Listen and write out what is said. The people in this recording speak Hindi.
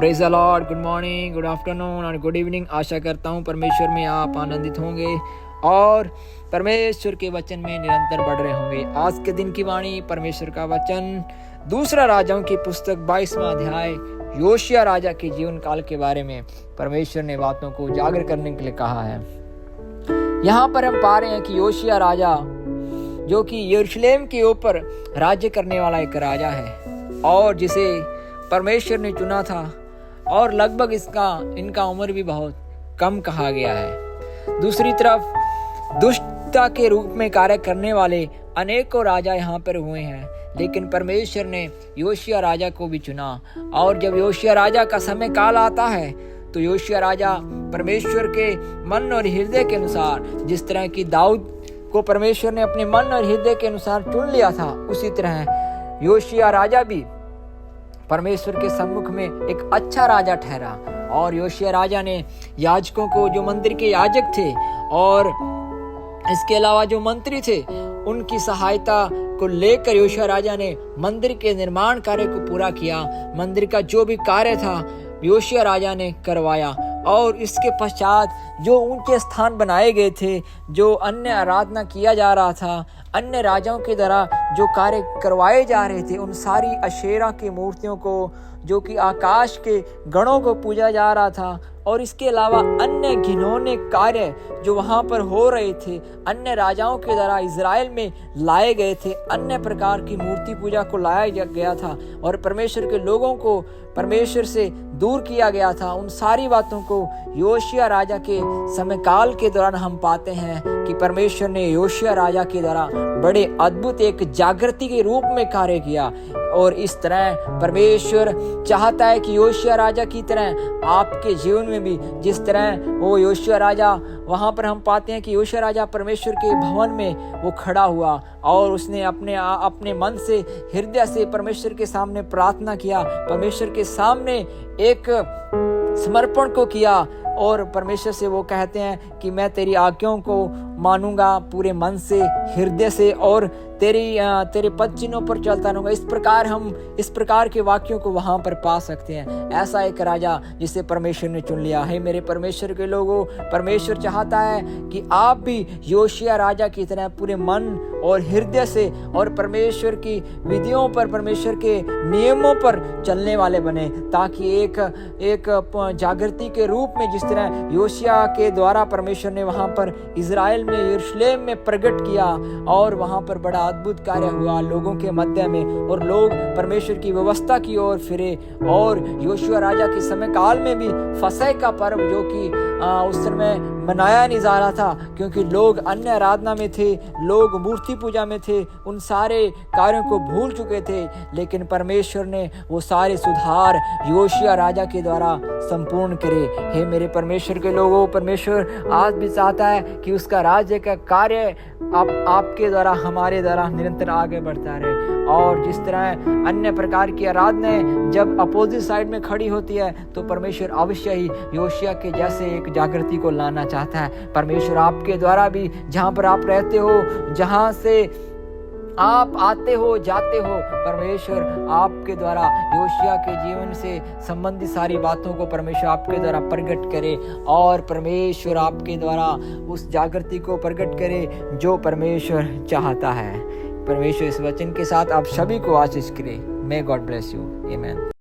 Praise the Lord, good morning, good afternoon और गुड इवनिंग। आशा करता हूँ परमेश्वर में आप आनंदित होंगे और परमेश्वर के वचन में निरंतर बढ़ रहे होंगे। आज के दिन की वाणी, परमेश्वर का वचन दूसरा राजाओं की पुस्तक 22वां अध्याय योशिया राजा के जीवन काल के बारे में परमेश्वर ने बातों को उजागर करने के लिए कहा है। यहाँ पर हम पा रहे हैं कि योशिया राजा, जो कि यरूशलेम के ऊपर राज्य करने वाला एक राजा है और जिसे परमेश्वर ने चुना था, और लगभग इनका उम्र भी बहुत कम कहा गया है। दूसरी तरफ दुष्टता के रूप में कार्य करने वाले अनेकों राजा यहाँ पर हुए हैं, लेकिन परमेश्वर ने योशिया राजा को भी चुना। और जब योशिया राजा का समय काल आता है तो योशिया राजा परमेश्वर के मन और हृदय के अनुसार, जिस तरह की दाऊद को परमेश्वर ने अपने मन और हृदय के अनुसार चुन लिया था, उसी तरह योशिया राजा भी परमेश्वर के सम्मुख में एक अच्छा राजा ठहरा। और योशिया राजा ने याजकों को, जो मंदिर के याजक थे और इसके अलावा जो मंत्री थे, उनकी सहायता को लेकर योशिया राजा ने मंदिर के निर्माण कार्य को पूरा किया। मंदिर का जो भी कार्य था योशिया राजा ने करवाया। और इसके पश्चात जो ऊंचे स्थान बनाए गए थे, जो अन्य आराधना किया जा रहा था, अन्य राजाओं के द्वारा जो कार्य करवाए जा रहे थे, उन सारी अशेरा की मूर्तियों को, जो कि आकाश के गणों को पूजा जा रहा था, और इसके अलावा अन्य घिनौने कार्य जो वहाँ पर हो रहे थे, अन्य राजाओं के द्वारा इज़राइल में लाए गए थे, अन्य प्रकार की मूर्ति पूजा को लाया गया था और परमेश्वर के लोगों को परमेश्वर से दूर किया गया था। उन सारी बातों को योशिया राजा के समय काल के दौरान हम पाते हैं कि परमेश्वर ने योशिया राजा के द्वारा बड़े अद्भुत एक जागृति के रूप में कार्य किया। और इस तरह परमेश्वर चाहता है कि योशिया राजा की तरह आपके जीवन में भी, जिस तरह वो योशिया राजा, वहाँ पर हम पाते हैं कि योशिया राजा परमेश्वर के भवन में वो खड़ा हुआ और उसने अपने मन से, हृदय से परमेश्वर के सामने प्रार्थना किया, परमेश्वर के सामने एक समर्पण को किया। और परमेश्वर से वो कहते हैं कि मैं तेरी आज्ञाओं को मानूंगा पूरे मन से, हृदय से, और तेरे पद चिन्हों पर चलता रहूंगा। इस प्रकार के वाक्यों को वहां पर पा सकते हैं। ऐसा एक राजा जिसे परमेश्वर ने चुन लिया है। मेरे परमेश्वर के लोगों, परमेश्वर चाहता है कि आप भी योशिया राजा की तरह पूरे मन और हृदय से और परमेश्वर की विधियों पर, परमेश्वर के नियमों पर चलने वाले बने, ताकि एक जागृति के रूप में, जिस तरह योशिया के द्वारा परमेश्वर ने वहां पर इज़राइल में, यरूशलेम में प्रकट किया और वहां पर बड़ा अद्भुत कार्य हुआ लोगों के मध्य में, और लोग परमेश्वर की व्यवस्था की ओर फिरे। और योशिया राजा के समय काल में भी फसह का पर्व, जो कि उस समय मनाया नहीं जा रहा था, क्योंकि लोग अन्य आराधना में थे, लोग मूर्ति पूजा में थे, उन सारे कार्यों को भूल चुके थे, लेकिन परमेश्वर ने वो सारे सुधार योशिया राजा के द्वारा संपूर्ण करे। हे मेरे परमेश्वर के लोगों, परमेश्वर आज भी चाहता है कि उसका राज्य का कार्य आपके द्वारा, हमारे द्वारा निरंतर आगे बढ़ता रहे। और जिस तरह अन्य प्रकार की आराधनाएं जब अपोजिट साइड में खड़ी होती है, तो परमेश्वर अवश्य ही योशिया के जैसे एक जागृति को लाना चाहता है। परमेश्वर आपके द्वारा भी, जहाँ पर आप रहते हो, जहाँ से आप आते हो, जाते हो, परमेश्वर आपके द्वारा योशिया के जीवन से संबंधित सारी बातों को परमेश्वर आपके द्वारा प्रकट करे, और परमेश्वर आपके द्वारा उस जागृति को प्रकट करे जो परमेश्वर चाहता है। परमेश्वर इस वचन के साथ आप सभी को आशीष करे। May God bless you. आमीन।